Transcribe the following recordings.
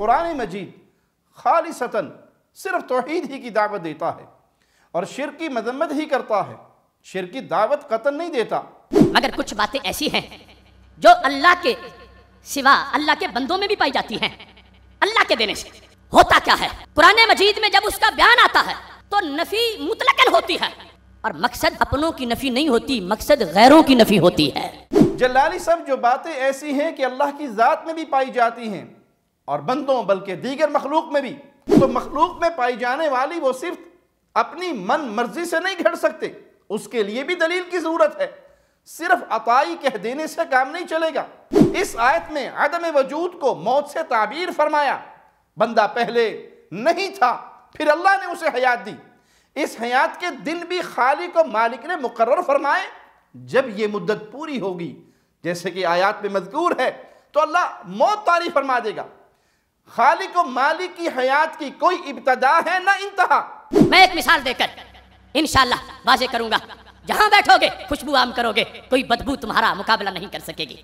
قرآن مجید خالصتاً صرف توحید ہی کی دعوت دیتا ہے اور شرک کی مذمت ہی کرتا ہے، شرک کی دعوت قطعاً نہیں دیتا۔ مگر کچھ باتیں ایسی ہیں جو اللہ کے سوا اللہ کے بندوں میں بھی پائی جاتی ہیں اللہ کے دینے سے۔ ہوتا کیا ہے؟ قرآن مجید میں جب اس کا بیان آتا ہے تو نفی مطلقاً ہوتی ہے، اور مقصد اپنوں کی نفی نہیں ہوتی، مقصد غیروں کی نفی ہوتی ہے۔ جلالی صاحب جو باتیں ایسی ہیں کہ اللہ کی ذات میں بھی پائی جاتی ہیں اور بندوں بلکہ دیگر مخلوق میں بھی، تو مخلوق میں پائی جانے والی وہ صرف اپنی من مرضی سے نہیں گھڑ سکتے، اس کے لیے بھی دلیل کی ضرورت ہے۔ صرف عطائی کہہ دینے سے کام نہیں چلے گا۔ اس آیت میں عدم وجود کو موت سے تعبیر فرمایا۔ بندہ پہلے نہیں تھا، پھر اللہ نے اسے حیات دی۔ اس حیات کے دن بھی خالق و مالک نے مقرر فرمائے، جب یہ مدت پوری ہوگی جیسے کہ آیات میں مذکور ہے تو اللہ موت طاری فرما دے گا۔ خالق و مالک کی حیات کی کوئی ابتدا ہے نہ انتہا۔ میں ایک مثال دے کر انشاءاللہ واضح کروں گا، جہاں بیٹھو گے خوشبو عام کرو گے، کوئی بدبو تمہارا مقابلہ نہیں کر سکے گی۔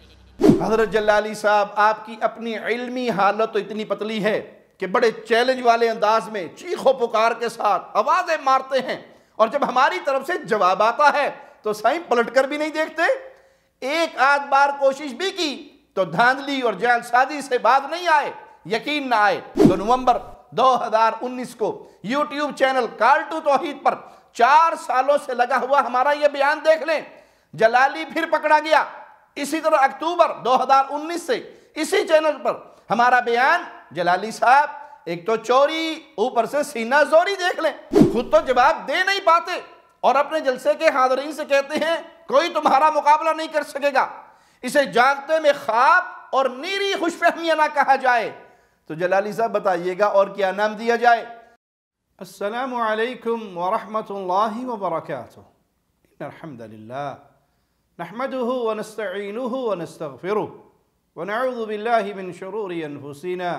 حضرت جلالی صاحب، آپ کی اپنی علمی حالت تو اتنی پتلی ہے کہ بڑے چیلنج والے انداز میں چیخ و پکار کے ساتھ آوازیں مارتے ہیں، اور جب ہماری طرف سے جواب آتا ہے تو سائیں پلٹ کر بھی نہیں دیکھتے۔ ایک آدھ بار کوشش بھی کی تو دھاندلی اور جعل سازی سے باز نہیں آئے۔ یقین نہ آئے تو نومبر 2019 کو یوٹیوب چینل کال ٹو توحید پر 4 سالوں سے لگا ہوا ہمارا یہ بیان دیکھ لیں۔ جلالی پھر پکڑا گیا۔ اسی طرح اکتوبر 2019 سے اسی چینل پر ہمارا بیان، جلالی صاحب ایک تو چوری، اوپر سے سینہ زوری دیکھ لیں، خود تو جواب دے نہیں پاتے اور اپنے جلسے کے حاضرین سے کہتے ہیں کوئی تمہارا مقابلہ نہیں کر سکے گا۔ اسے جاگتے میں خواب اور نیری خوش فہمیاں نہ کہا جائے تو جلالی صاحب بتائیے گا اور کیا نام دیا جائے؟ السلام علیکم ورحمۃ اللہ وبرکاتہ۔ ان الحمد للہ نحمده ونستعینه ونستغفره ونعوذ باللہ من شرور انفسنا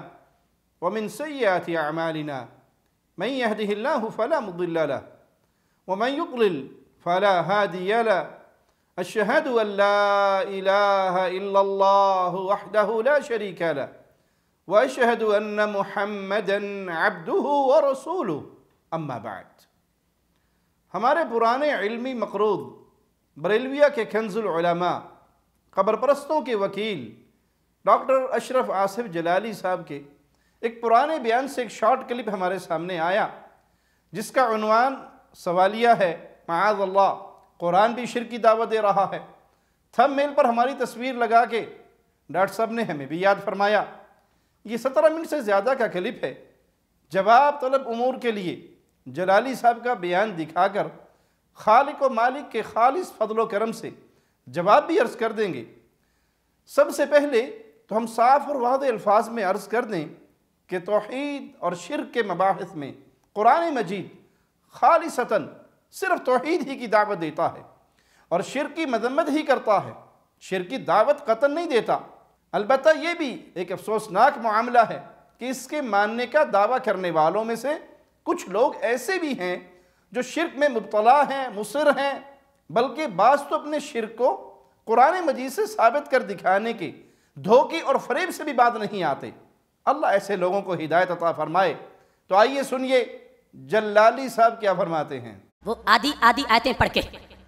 ومن سیئات اعمالنا من يهده الله فلا مضل له ومن يضلل فلا هادي له اشهد ان لا اله الا الله وحده لا شريك له واشهد ان محمدا عبده ورسوله اما بعد۔ ہمارے پرانے علمی مقروض بریلویہ کے کنز العلماء، قبر پرستوں کے وکیل ڈاکٹر اشرف آصف جلالی صاحب کے ایک پرانے بیان سے ایک شارٹ کلپ ہمارے سامنے آیا، جس کا عنوان سوالیہ ہے معاذ اللہ قرآن بھی شرک کی دعوت دے رہا ہے۔ تھم میل پر ہماری تصویر لگا کے ڈاکٹر صاحب نے ہمیں بھی یاد فرمایا۔ یہ 17 منٹ سے زیادہ کا کلپ ہے۔ جواب طلب امور کے لیے جلالی صاحب کا بیان دکھا کر خالق و مالک کے خالص فضل و کرم سے جواب بھی عرض کر دیں گے۔ سب سے پہلے تو ہم صاف اور واضح الفاظ میں عرض کر دیں کہ توحید اور شرک کے مباحث میں قرآن مجید خالصتاً صرف توحید ہی کی دعوت دیتا ہے اور شرک کی مذمت ہی کرتا ہے، شرک کی دعوت قطعاً نہیں دیتا۔ البتہ یہ بھی ایک افسوسناک معاملہ ہے کہ اس کے ماننے کا دعویٰ کرنے والوں میں سے کچھ لوگ ایسے بھی ہیں جو شرک میں مبتلا ہیں، مصر ہیں، بلکہ بعض تو اپنے شرک کو قرآن مجید سے ثابت کر دکھانے کے دھوکے اور فریب سے بھی باز نہیں آتے۔ اللہ ایسے لوگوں کو ہدایت عطا فرمائے۔ تو آئیے سنیے جلالی صاحب کیا فرماتے ہیں۔ وہ آدھی آیتیں پڑھ کے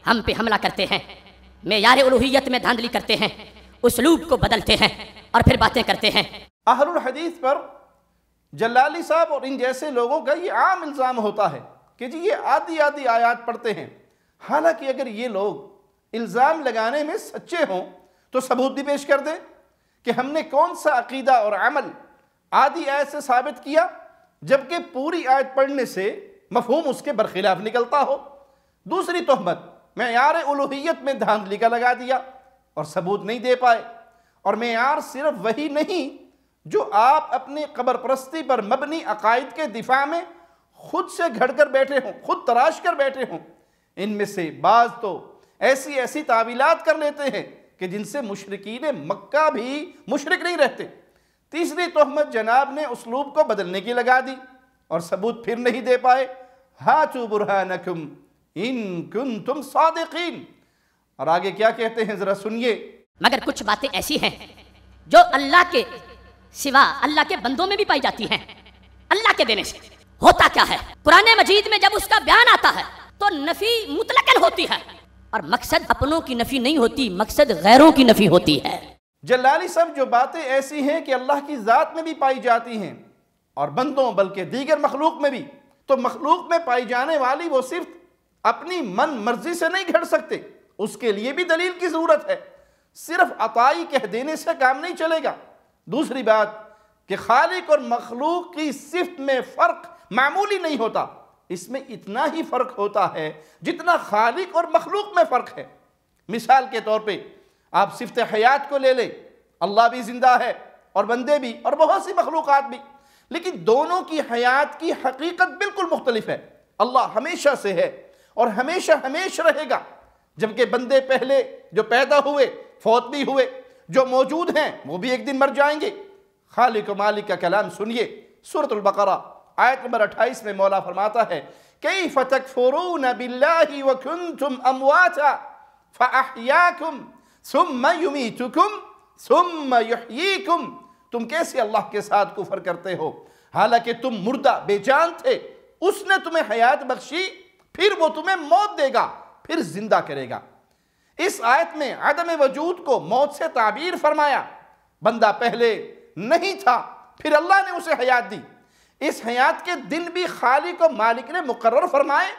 ہم پہ حملہ کرتے ہیں، معیار الوہیت میں دھاندلی کرتے ہیں، اسلوب کو بدلتے ہیں اور پھر باتیں کرتے ہیں۔ اہل الحدیث پر جلالی صاحب اور ان جیسے لوگوں کا یہ عام الزام ہوتا ہے کہ جی یہ آدھی آیات پڑھتے ہیں۔ حالانکہ اگر یہ لوگ الزام لگانے میں سچے ہوں تو ثبوت بھی پیش کر دیں کہ ہم نے کون سا عقیدہ اور عمل آدھی آیت سے ثابت کیا جبکہ پوری آیت پڑھنے سے مفہوم اس کے برخلاف نکلتا ہو۔ دوسری تہمت معیار الوہیت میں دھاندلی کا لگا دیا اور ثبوت نہیں دے پائے، اور معیار صرف وہی نہیں جو آپ اپنے قبر پرستی پر مبنی عقائد کے دفاع میں خود سے گھڑ کر بیٹھے ہوں، خود تراش کر بیٹھے ہوں۔ ان میں سے بعض تو ایسی تعویلات کر لیتے ہیں کہ جن سے مشرکین مکہ بھی مشرک نہیں رہتے۔ تیسری تہمت جناب نے اسلوب کو بدلنے کی لگا دی اور ثبوت پھر نہیں دے پائے۔ ہاتوا برہانکم ان کنتم صادقین۔ اور آگے کیا کہتے ہیں ذرا سنیے۔ مگر کچھ باتیں ایسی ہیں جو اللہ کے سوا اللہ کے بندوں میں بھی پائی جاتی ہیں اللہ کے دینے سے۔ ہوتا کیا ہے؟ قرآن مجید میں جب اس کا بیان آتا ہے تو نفی مطلقاً ہوتی ہے، اور مقصد اپنوں کی نفی نہیں ہوتی، مقصد غیروں کی نفی ہوتی ہے۔ جلالی صاحب جو باتیں ایسی ہیں کہ اللہ کی ذات میں بھی پائی جاتی ہیں اور بندوں بلکہ دیگر مخلوق میں بھی، تو مخلوق میں پائی جانے والی وہ صرف اپنی من مرضی سے نہیں گھڑ سکتے، اس کے لیے بھی دلیل کی ضرورت ہے۔ صرف عطائی کہہ دینے سے کام نہیں چلے گا۔ دوسری بات کہ خالق اور مخلوق کی صفت میں فرق معمولی نہیں ہوتا، اس میں اتنا ہی فرق ہوتا ہے جتنا خالق اور مخلوق میں فرق ہے۔ مثال کے طور پہ آپ صفت حیات کو لے لیں، اللہ بھی زندہ ہے اور بندے بھی اور بہت سی مخلوقات بھی، لیکن دونوں کی حیات کی حقیقت بالکل مختلف ہے۔ اللہ ہمیشہ سے ہے اور ہمیشہ ہمیشہ رہے گا، جبکہ بندے پہلے جو پیدا ہوئے فوت بھی ہوئے، جو موجود ہیں وہ بھی ایک دن مر جائیں گے۔ خالق و مالک کا کلام سنیے، سورۃ البقرہ آیت نمبر 28 میں مولا فرماتا ہے کیف تکفرون باللہ وکنتم امواتا فاحیاکم ثم یمیتکم ثم یحییکم، تم کیسے اللہ کے ساتھ کفر کرتے ہو حالانکہ تم مردہ بے جان تھے، اس نے تمہیں حیات بخشی، پھر وہ تمہیں موت دے گا، پھر زندہ کرے گا۔ اس آیت میں عدم وجود کو موت سے تعبیر فرمایا، بندہ پہلے نہیں تھا پھر اللہ نے اسے حیات دی۔ اس حیات کے دن بھی خالق و مالک نے مقرر فرمائے،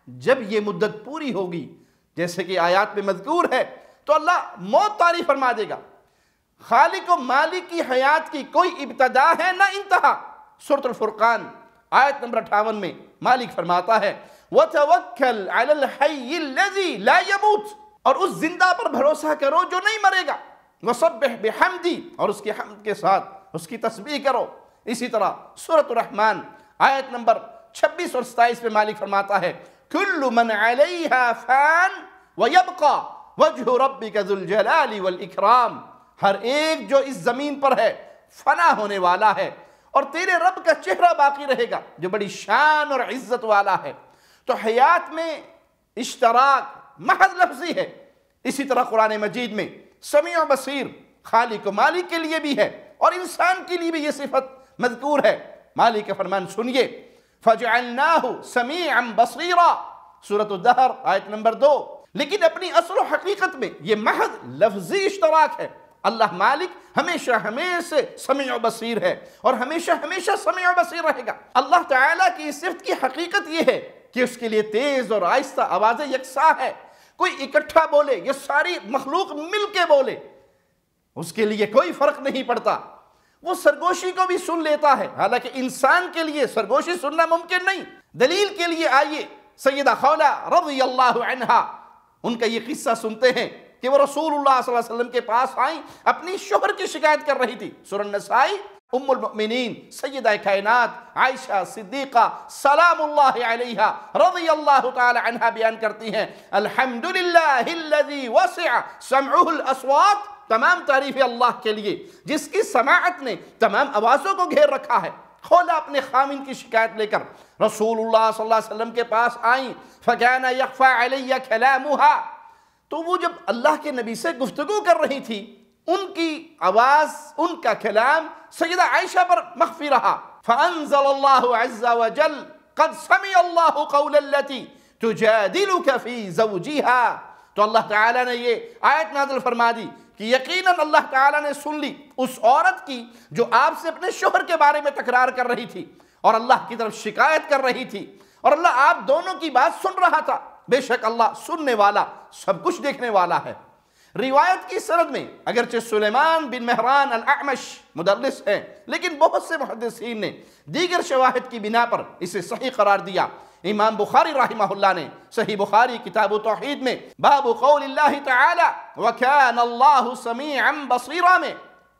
جب یہ مدت پوری ہوگی جیسے کہ آیات میں مذکور ہے تو اللہ موت طاری فرما دے گا۔ خالق و مالک کی حیات کی کوئی ابتدا ہے نہ انتہا۔ سورۃ الفرقان آیت نمبر 58 میں مالک فرماتا ہے وَتَوَكَّلْ عَلَى الْحَيِّ الَّذِي لَا يَمُوتُ، اور اس زندہ پر بھروسہ کرو جو نہیں مرے گا، وَسَبِّحْ بِحَمْدِهِ، اور اس کی حمد کے ساتھ اس کی تسبیح کرو۔ اسی طرح سورۃ الرحمن آیت نمبر 26 اور 27 میں مالک فرماتا ہے كُلُّ مَنْ عَلَيْهَا فَانٍ وَيَبْقَى وَجْهُ رَبِّكَ ذُو الْجَلَالِ وَالْإِكْرَامِ، ہر ایک جو اس زمین پر ہے فنا ہونے والا ہے اور تیرے رب کا چہرہ باقی رہے گا جو بڑی شان اور عزت والا ہے۔ تو حیات میں اشتراک محض لفظی ہے۔ اسی طرح قرآن مجید میں سمیع و بصیر خالق و مالک کے لیے بھی ہے اور انسان کے لیے بھی یہ صفت مذکور ہے۔ مالک کا فرمان سنیے فَجْعَلْنَاهُ سَمِيعًا بَصِيرًا، سورۃ الدہر آیت نمبر 2۔ لیکن اپنی اصل و حقیقت میں یہ محض لفظی اشتراک ہے۔ اللہ مالک ہمیشہ ہمیشہ سمیع و بصیر ہے اور ہمیشہ ہمیشہ سمیع و بصیر رہے گا۔ اللہ تعالیٰ کی صفت کی حقیقت یہ ہے کہ اس کے لیے تیز اور آہستہ آوازیں یکساں ہے، کوئی اکٹھا بولے یا ساری مخلوق مل کے بولے اس کے لیے کوئی فرق نہیں پڑتا۔ وہ سرگوشی کو بھی سن لیتا ہے، حالانکہ انسان کے لیے سرگوشی سننا ممکن نہیں۔ دلیل کے لیے آئیے سیدہ خولہ رضی اللہ عنہا، ان کا یہ قصہ سنتے ہیں کہ وہ رسول اللہ صلی اللہ علیہ وسلم کے پاس آئیں، اپنی شوہر کی شکایت کر رہی تھی۔ سورہ النساء ام المؤمنین سیدہ کائنات عائشہ صدیقہ سلام اللہ علیہا رضی اللہ تعالی عنہا بیان کرتی ہیں الحمدللہ الذی وسع سمعہ الاصوات، تمام تعریف اللہ کے لیے جس کی سماعت نے تمام آوازوں کو گھیر رکھا ہے۔ خولہ اپنے خامن کی شکایت لے کر رسول اللہ صلی اللہ علیہ وسلم کے پاس آئیں، فَكَانَ يَخْفَى عَلَيَّ كَلَامُهَا، تو وہ جب اللہ کے نبی سے گفتگو کر رہی تھی ان کی آواز، ان کا کلام سیدہ عائشہ پر مخفی رہا۔ فَأَنزَلَ اللَّهُ عَزَّ وَجَلَّ قَدْ سَمِعَ اللَّهُ قَوْلَ الَّتِي تُجَادِلُكَ فِي زَوْجِهَا، تو اللہ تعالیٰ نے یہ آیت نازل فرما دی کہ یقیناً اللہ تعالیٰ نے سن لی اس عورت کی جو آپ سے اپنے شوہر کے بارے میں تکرار کر رہی تھی اور اللہ کی طرف شکایت کر رہی تھی، اور اللہ آپ دونوں کی بات سن رہا تھا۔ بے شک اللہ سننے والا سب کچھ دیکھنے والا ہے۔ روایت کی سند میں اگرچہ سلیمان بن مہران الاعمش مدرس ہیں، لیکن بہت سے محدثین نے دیگر شواہد کی بنا پر اسے صحیح قرار دیا۔ امام بخاری رحمہ اللہ نے صحیح بخاری کتاب توحید میں باب قول اللہ تعالی وَكَانَ اللَّهُ سَمِيعًا بَصِيرًا میں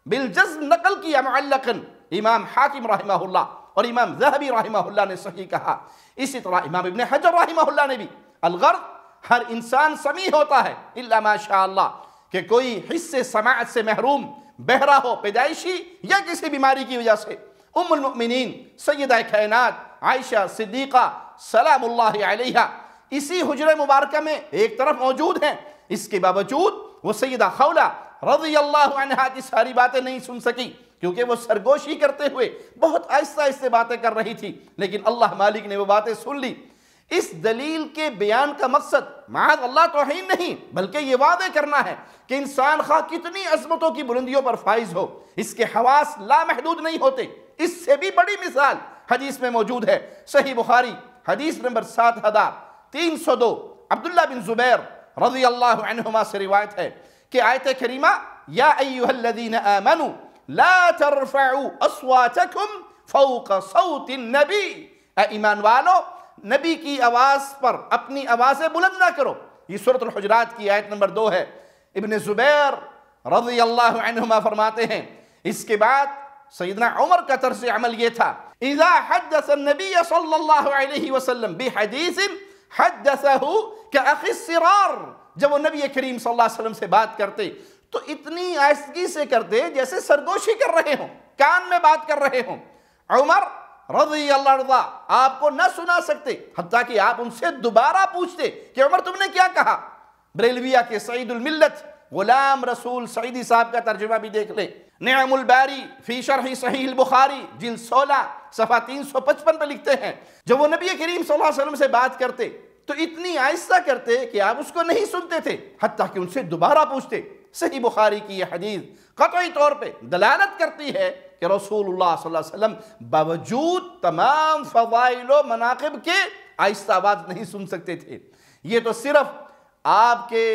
بالجزم نقل کیا معلقاً امام حاکم رحمہ اللہ اور امام ذہبی رحمہ اللہ نے صحیح کہا۔ اسی طرح امام ابن حجر رحمہ اللہ نے بھی الغرض ہر انسان سمیع ہوتا ہے الا ماشاء اللہ کہ کوئی حص سماعت سے محروم، بہرا ہو پیدائشی یا کسی بیماری کی وجہ سے۔ ام المؤمنین سیدہ کائنات عائشہ صدیقہ سلام اللہ علیہا اسی حجرہ مبارکہ میں ایک طرف موجود ہیں، اس کے باوجود وہ سیدہ خولہ رضی اللہ عنہا کی ساری باتیں نہیں سن سکی، کیونکہ وہ سرگوشی کرتے ہوئے بہت آہستہ آہستہ باتیں کر رہی تھی، لیکن اللہ مالک نے وہ باتیں سن لی۔ اس دلیل کے بیان کا مقصد معاذ اللہ توہین نہیں، بلکہ یہ وعدے کرنا ہے کہ انسان خواہ کتنی عظمتوں کی بلندیوں پر فائز ہو، اس کے حواس لامحدود نہیں ہوتے۔ اس سے بھی بڑی مثال حدیث میں موجود ہے، صحیح بخاری حدیث نمبر 7302، عبداللہ بن زبیر رضی اللہ عنہما سے روایت ہے کہ آیت کریمہ یا ایہا الذین آمنوا لا ترفعوا اصواتکم فوق صوت النبی، اے ایمان والو نبی کی آواز پر اپنی آوازیں بلند نہ کرو۔ یہ سورۃ الحجرات کی آیت نمبر 2 ہے۔ ابن زبیر رضی اللہ عنہما فرماتے ہیں اس کے بعد سیدنا عمر کا طرز عمل یہ تھا، اذا حدث النبی صلی اللہ علیہ وسلم بحدیث حدثہ کأخی السرار، جب وہ نبی کریم صلی اللہ علیہ وسلم سے بات کرتے تو اتنی آہستگی سے کرتے جیسے سرگوشی کر رہے ہوں، کان میں بات کر رہے ہوں۔ عمر رضی اللہ عنہ آپ کو نہ سنا سکتے، حتیٰ کہ آپ ان سے دوبارہ پوچھتے کہ عمر تم نے کیا کہا۔ بریلویہ کے سعید الملت غلام رسول سعیدی صاحب کا ترجمہ بھی دیکھ لیں، نعم الباری فی شرح صحیح البخاری جلد 16 صفحہ 355 پہ لکھتے ہیں جب وہ نبی کریم صلی اللہ علیہ وسلم سے بات کرتے تو اتنی آہستہ کرتے کہ آپ اس کو نہیں سنتے تھے، حتیٰ کہ ان سے دوبارہ پوچھتے۔ صحیح بخاری کی یہ حدیث قطعی طور پہ دلالت کرتی ہے کہ رسول اللہ صلی اللہ علیہ وسلم باوجود تمام فضائل و مناقب کے آہستہ آواز نہیں سن سکتے تھے۔ یہ تو صرف آپ کے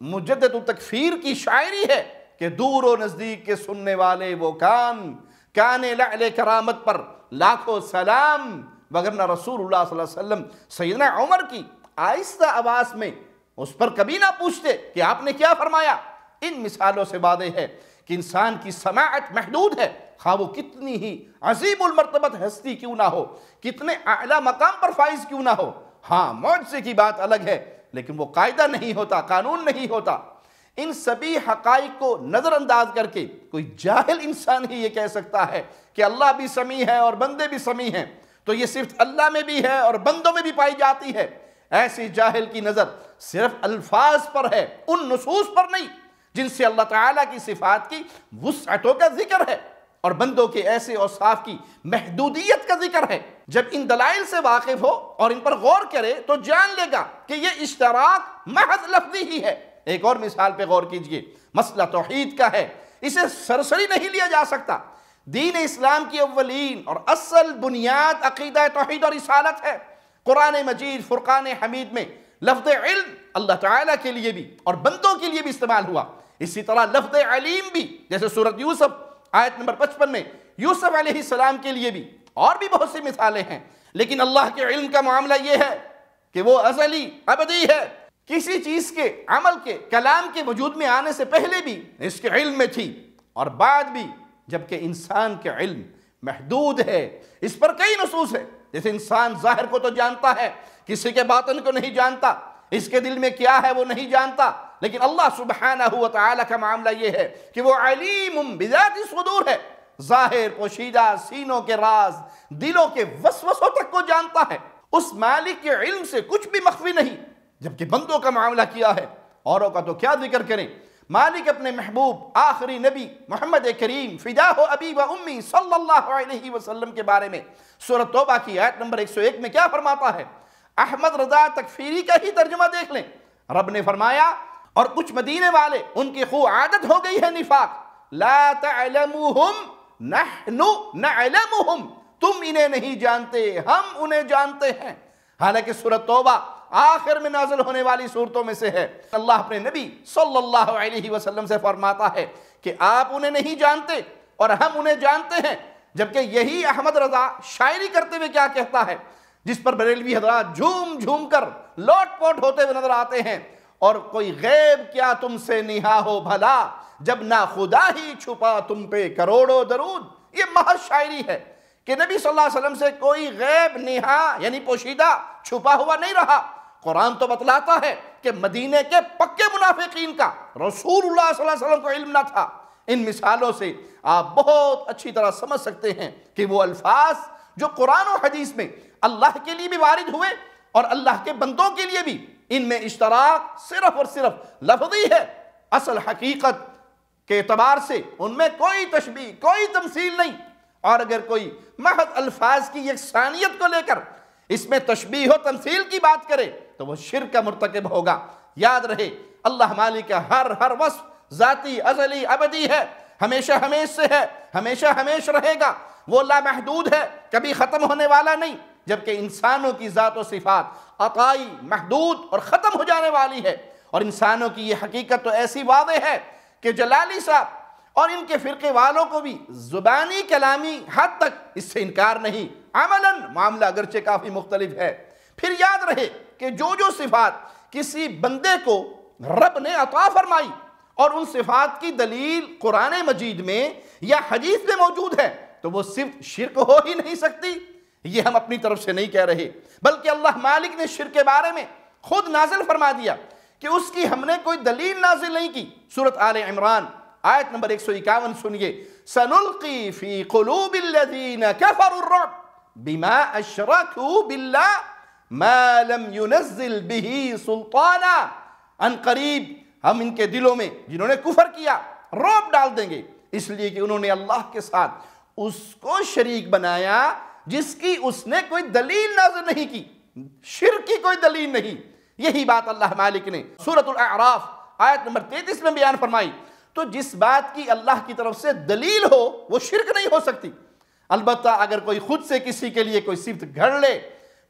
مجدد التکفیر کی شاعری ہے کہ دور و نزدیک کے سننے والے وہ کان لعل کرامت پر لاکھوں سلام، وگرنہ رسول اللہ صلی اللہ علیہ وسلم سیدنا عمر کی آہستہ آواز میں اس پر کبھی نہ پوچھتے کہ آپ نے کیا فرمایا۔ ان مثالوں سے واضح ہے کہ انسان کی سماعت محدود ہے، خواہ وہ کتنی ہی عظیم المرتبت ہستی کیوں نہ ہو، کتنے اعلیٰ مقام پر فائز کیوں نہ ہو۔ ہاں معجزے کی بات الگ ہے، لیکن وہ قاعدہ نہیں ہوتا، قانون نہیں ہوتا۔ ان سبھی حقائق کو نظر انداز کر کے کوئی جاہل انسان ہی یہ کہہ سکتا ہے کہ اللہ بھی سمیع ہے اور بندے بھی سمیع ہیں، تو یہ صرف اللہ میں بھی ہے اور بندوں میں بھی پائی جاتی ہے۔ ایسی جاہل کی نظر صرف الفاظ پر ہے، ان نصوص پر نہیں جن سے اللہ تعالیٰ کی صفات کی وسعتوں کا ذکر ہے اور بندوں کے ایسے اوصاف کی محدودیت کا ذکر ہے۔ جب ان دلائل سے واقف ہو اور ان پر غور کرے تو جان لے گا کہ یہ اشتراک محض لفظی ہی ہے۔ ایک اور مثال پہ غور کیجئے، مسئلہ توحید کا ہے، اسے سرسری نہیں لیا جا سکتا۔ دین اسلام کی اولین اور اصل بنیاد عقیدہ توحید اور رسالت ہے۔ قرآن مجید فرقان حمید میں لفظ علم اللہ تعالیٰ کے لیے بھی اور بندوں کے لیے بھی استعمال ہوا، اسی طرح لفظ علیم بھی، جیسے سورۃ یوسف آیت نمبر 55 میں یوسف علیہ السلام کے لیے بھی، اور بھی بہت سی مثالیں ہیں۔ لیکن اللہ کے علم کا معاملہ یہ ہے کہ وہ ازلی ابدی ہے، کسی چیز کے عمل کے کلام کے وجود میں آنے سے پہلے بھی اس کے علم میں تھی اور بعد بھی، جبکہ انسان کے علم محدود ہے۔ اس پر کئی نصوص ہے، جیسے انسان ظاہر کو تو جانتا ہے، کسی کے باطن کو نہیں جانتا، اس کے دل میں کیا ہے وہ نہیں جانتا، لیکن اللہ سبحانہ وتعالی کا معاملہ یہ ہے کہ وہ علیم بذات الصدور ہے، ظاہر پوشیدہ سینوں کے راز، دلوں کے وسوسوں تک کو جانتا ہے۔ اس مالک کے علم سے کچھ بھی مخفی نہیں۔ جبکہ بندوں کا معاملہ کیا ہے، اوروں کا تو کیا ذکر کریں۔ مالک اپنے محبوب آخری نبی محمد کریم فداہ ابی و امی صلی اللہ علیہ وسلم کے بارے میں سورۃ توبہ کی آیت نمبر 101 میں کیا فرماتا ہے؟ احمد رضا تکفیری کا ہی ترجمہ دیکھ لیں۔ رب نے فرمایا اور کچھ مدینے والے ان کی خو عادت ہو گئی ہے نفاق، لا تعلموہم نحن نعلمہم، تم انہیں نہیں جانتے ہم انہیں جانتے ہیں۔ حالانکہ سورۃ توبہ آخر میں نازل ہونے والی صورتوں میں سے ہے۔ اللہ اپنے نبی صلی اللہ علیہ وسلم سے فرماتا ہے کہ آپ انہیں نہیں جانتے اور ہم انہیں جانتے ہیں، جبکہ یہی احمد رضا شاعری کرتے ہوئے کیا کہتا ہے، جس پر بریلوی حضرات جھوم جھوم کر لوٹ پوٹ ہوتے ہوئے نظر آتے ہیں، اور کوئی غیب کیا تم سے نہا ہو بھلا، جب نہ خدا ہی چھپا تم پہ کروڑوں درود۔ یہ محض شاعری ہے کہ نبی صلی اللہ علیہ وسلم سے کوئی غیب نہا یعنی پوشیدہ چھپا ہوا نہیں رہا۔ قرآن تو بتلاتا ہے کہ مدینے کے پکے منافقین کا رسول اللہ صلی اللہ علیہ وسلم کو علم نہ تھا۔ ان مثالوں سے آپ بہت اچھی طرح سمجھ سکتے ہیں کہ وہ الفاظ جو قرآن و حدیث میں اللہ کے لیے بھی وارد ہوئے اور اللہ کے بندوں کے لیے بھی، ان میں اشتراک صرف اور صرف لفظی ہے، اصل حقیقت کے اعتبار سے ان میں کوئی تشبیہ، کوئی تمثیل نہیں، اور اگر کوئی محض الفاظ کی یکسانیت کو لے کر اس میں تشبیہ و تمثیل کی بات کرے تو وہ شرک کا مرتکب ہوگا۔ یاد رہے اللہ مالک کا ہر وصف ذاتی، ازلی، ابدی ہے، ہمیشہ ہمیش سے ہے، ہمیشہ ہمیش رہے گا، وہ لامحدود ہے، کبھی ختم ہونے والا نہیں، جبکہ انسانوں کی ذات و صفات عطائی، محدود اور ختم ہو جانے والی ہے۔ اور انسانوں کی یہ حقیقت تو ایسی واضح ہے کہ جلالی صاحب اور ان کے فرقے والوں کو بھی زبانی کلامی حد تک اس سے انکار نہیں، عملاً معاملہ اگرچہ کافی مختلف ہے۔ پھر یاد رہے کہ جو صفات کسی بندے کو رب نے عطا فرمائی اور ان صفات کی دلیل قرآن مجید میں یا حدیث میں موجود ہے تو وہ صرف شرک ہو ہی نہیں سکتی۔ یہ ہم اپنی طرف سے نہیں کہہ رہے، بلکہ اللہ مالک نے شرک کے بارے میں خود نازل فرما دیا کہ اس کی ہم نے کوئی دلیل نازل نہیں کی۔ سورۃ آل عمران آیت نمبر 151 سنیے، سَنُلْقِي فِي قُلُوبِ الَّذِينَ كَفَرُوا الرُّعْبَ بِمَا أَشْرَكُوا بِاللَّهِ مَا لَمْ يُنَزِّلْ بِهِ سُلْطَانًا، ان قریب ہم ان کے دلوں میں جنہوں نے کفر کیا رعب ڈال دیں گے، اس لیے کہ انہوں نے اللہ کے ساتھ اس کو شریک بنایا جس کی اس نے کوئی دلیل نازل نہیں کی، شرک کی کوئی دلیل نہیں۔ یہی بات اللہ مالک نے سورۃ الاعراف آیت نمبر 33 میں بیان فرمائی۔ تو جس بات کی اللہ کی طرف سے دلیل ہو وہ شرک نہیں ہو سکتی۔ البتہ اگر کوئی خود سے کسی کے لیے کوئی صفت گھڑ لے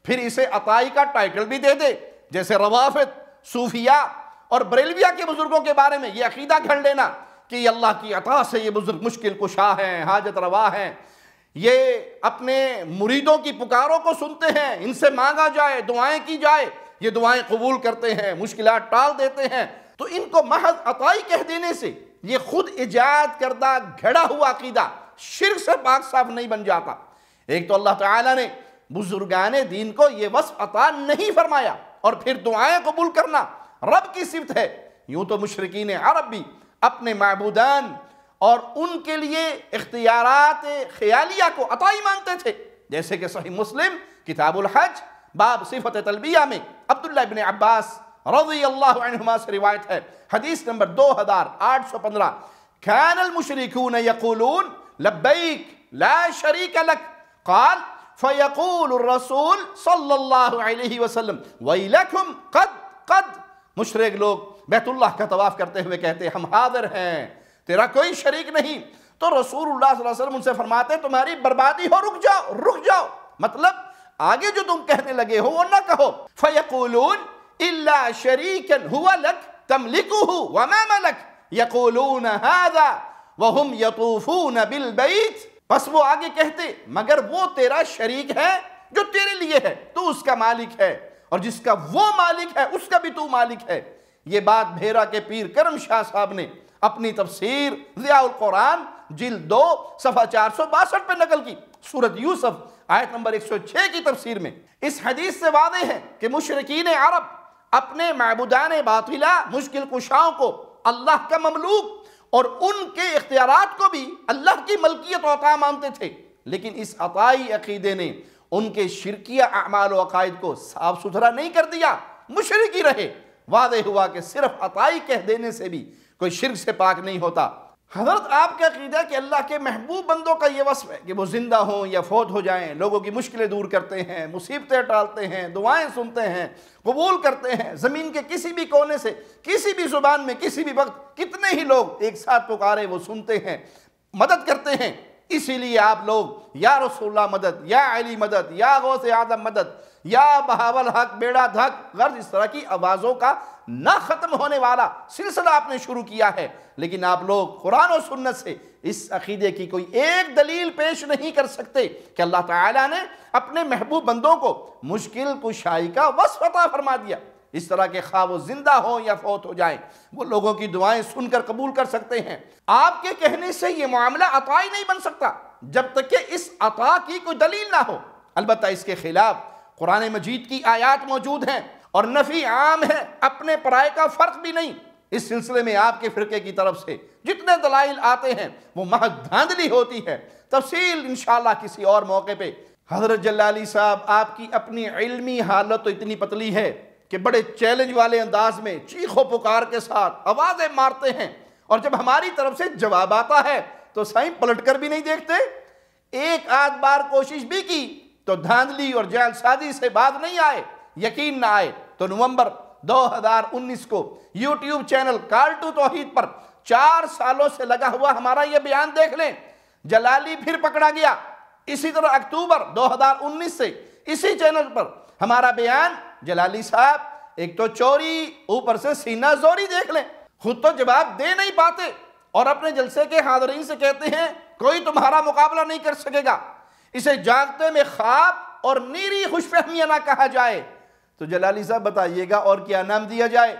پھر اسے عطائی کا ٹائٹل بھی دے دے، جیسے روافض، صوفیاء اور بریلویہ کے بزرگوں کے بارے میں یہ عقیدہ گھڑ لینا کہ یہ اللہ کی عطا سے یہ بزرگ مشکل کشا ہیں، حاجت روا ہیں، یہ اپنے مریدوں کی پکاروں کو سنتے ہیں، ان سے مانگا جائے، دعائیں کی جائے، یہ دعائیں قبول کرتے ہیں، مشکلات ٹال دیتے ہیں، تو ان کو محض عطائی کہہ دینے سے یہ خود ایجاد کردہ گھڑا ہوا عقیدہ شرک سے پاک صاف نہیں بن جاتا۔ ایک تو اللہ تعالیٰ نے بزرگان دین کو یہ وصف عطا نہیں فرمایا، اور پھر دعائیں قبول کرنا رب کی صفت ہے۔ یوں تو مشرکین عرب بھی اپنے معبودان اور ان کے لیے اختیارات خیالیہ کو عطائی مانتے تھے، جیسے کہ صحیح مسلم کتاب الحج باب صفت تلبیہ میں عبداللہ ابن عباس رضی اللہ عنہما سے روایت ہے، حدیث نمبر 2815، كان المشركون يقولون لبيك لا شريك لك قال فيقول الرسول صلی اللہ علیہ وسلم ويلكم قد مشرک لوگ بیت اللہ کا طواف کرتے ہوئے کہتے ہم حاضر ہیں، تیرا کوئی شریک نہیں، تو رسول اللہ صلی اللہ علیہ وسلم ان سے فرماتے تمہاری بربادی ہو، رک جاؤ، مطلب آگے جو تم کہنے لگے ہو وہ نہ کہو۔ فَيَقُولُونَ إِلَّا شَرِيكًا هُوَ لَكَ تَمْلِكُهُ وَمَا مَلَكَ يَقُولُونَ هَذَا وَهُمْ يَطُوفُونَ بِالْبَيْتِ، بس وہ آگے کہتے مگر وہ تیرا شریک ہے جو تیرے لیے ہے، تو اس کا مالک ہے، اور جس کا وہ مالک ہے اس کا بھی تو مالک ہے۔ یہ بات بھیرا کے پیر کرم شاہ صاحب نے اپنی تفسیر ضیاء القرآن جلد 2 صفحہ 462 پہ نقل کی، سورۃ یوسف آیت نمبر 106 کی تفسیر میں۔ اس حدیث سے واضح ہے کہ مشرکین عرب اپنے معبودان باطلہ مشکل کشاؤں کو اللہ کا مملوک اور ان کے اختیارات کو بھی اللہ کی ملکیت و عطا مانتے تھے، لیکن اس عطائی عقیدے نے ان کے شرکیہ اعمال و عقائد کو صاف ستھرا نہیں کر دیا، مشرک ہی رہے۔ واضح ہوا کہ صرف عطائی کہہ دینے سے بھی کوئی شرک سے پاک نہیں ہوتا۔ حضرت آپ کا عقیدہ ہے کہ اللہ کے محبوب بندوں کا یہ وصف ہے کہ وہ زندہ ہوں یا فوت ہو جائیں، لوگوں کی مشکلیں دور کرتے ہیں، مصیبتیں ٹالتے ہیں، دعائیں سنتے ہیں، قبول کرتے ہیں، زمین کے کسی بھی کونے سے کسی بھی زبان میں کسی بھی وقت کتنے ہی لوگ ایک ساتھ پکارے وہ سنتے ہیں، مدد کرتے ہیں۔ اسی لیے آپ لوگ یا رسول اللہ مدد، یا علی مدد، یا غوث اعظم مدد، یا بہاول حق بیڑا دھک، غرض اس طرح کی آوازوں کا نہ ختم ہونے والا سلسلہ آپ نے شروع کیا ہے، لیکن آپ لوگ قرآن و سنت سے اس عقیدے کی کوئی ایک دلیل پیش نہیں کر سکتے کہ اللہ تعالیٰ نے اپنے محبوب بندوں کو مشکل کشائی کا وصف عطا فرما دیا۔ اس طرح کے خواہ وہ زندہ ہوں یا فوت ہو جائیں، وہ لوگوں کی دعائیں سن کر قبول کر سکتے ہیں۔ آپ کے کہنے سے یہ معاملہ عطائی نہیں بن سکتا جب تک کہ اس عطا کی کوئی دلیل نہ ہو۔ البتہ اس کے خلاف قرآن مجید کی آیات موجود ہیں اور نفی عام ہے، اپنے پرائے کا فرق بھی نہیں۔ اس سلسلے میں آپ کے فرقے کی طرف سے جتنے دلائل آتے ہیں وہ محض دھاندلی ہوتی ہے، تفصیل انشاءاللہ کسی اور موقع پہ۔ حضرت جلالی صاحب آپ کی اپنی علمی حالت تو اتنی پتلی ہے کہ بڑے چیلنج والے انداز میں چیخ و پکار کے ساتھ آوازیں مارتے ہیں اور جب ہماری طرف سے جواب آتا ہے تو سائیں پلٹ کر بھی نہیں دیکھتے. ایک آدھ بار کوشش بھی کی تو دھاندلی اور جعل سازی سے بات نہیں آئے، یقین نہ آئے تو نومبر 2019 کو یوٹیوب چینل کال ٹو توحید پر 4 سالوں سے لگا ہوا ہمارا یہ بیان دیکھ لیں. جلالی پھر پکڑا گیا. اسی طرح اکتوبر 2019 سے اسی چینل پر ہمارا بیان، جلالی صاحب ایک تو چوری، اوپر سے سینہ زوری دیکھ لیں. خود تو جواب دے نہیں پاتے اور اپنے جلسے کے حاضرین سے کہتے ہیں کوئی تمہارا مقابلہ نہیں کر سکے گا. اسے جاگتے میں خواب اور نیری خوش فہمیاں نہ کہا جائے تو جلالی صاحب بتائیے گا اور کیا نام دیا جائے؟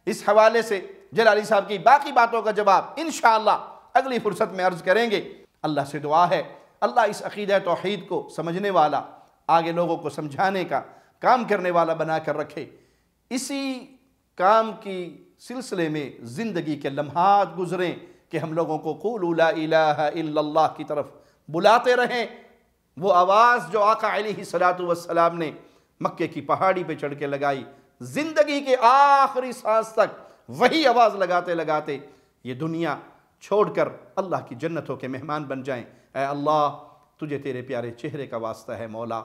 اس حوالے سے جلالی صاحب کی باقی باتوں کا جواب انشاءاللہ اگلی فرصت میں عرض کریں گے. اللہ سے دعا ہے اللہ اس عقیدہ توحید کو سمجھنے والا، آگے لوگوں کو سمجھانے کا کام کرنے والا بنا کر رکھے. اسی کام کی سلسلے میں زندگی کے لمحات گزریں کہ ہم لوگوں کو قولوا لا الہ الا اللہ کی طرف بلاتے رہیں. وہ آواز جو آقا علیہ السلام نے مکے کی پہاڑی پہ چڑھ کے لگائی، زندگی کے آخری سانس تک وہی آواز لگاتے لگاتے یہ دنیا چھوڑ کر اللہ کی جنتوں کے مہمان بن جائیں. اے اللہ تجھے تیرے پیارے چہرے کا واسطہ ہے مولا،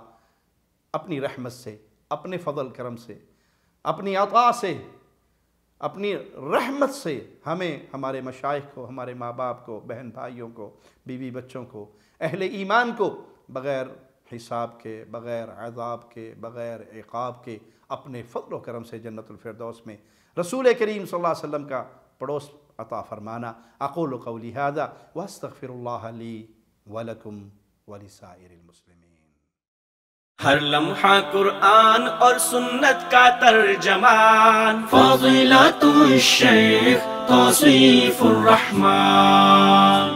اپنی رحمت سے، اپنے فضل کرم سے، اپنی عطا سے، اپنی رحمت سے ہمیں، ہمارے مشائخ کو، ہمارے ماں باپ کو، بہن بھائیوں کو، بیوی بچوں کو، اہل ایمان کو بغیر حساب کے، بغیر عذاب کے، بغیر عقاب کے اپنے فضل و کرم سے جنت الفردوس میں رسول کریم صلی اللہ علیہ وسلم کا پڑوس عطا فرمانا. اقول قولی ھذا واستغفر اللہ لی ولکم ولسائر المسلمین. ہر لمحہ قرآن اور سنت کا ترجمان، فضیلت الشیخ توصیف الرحمان.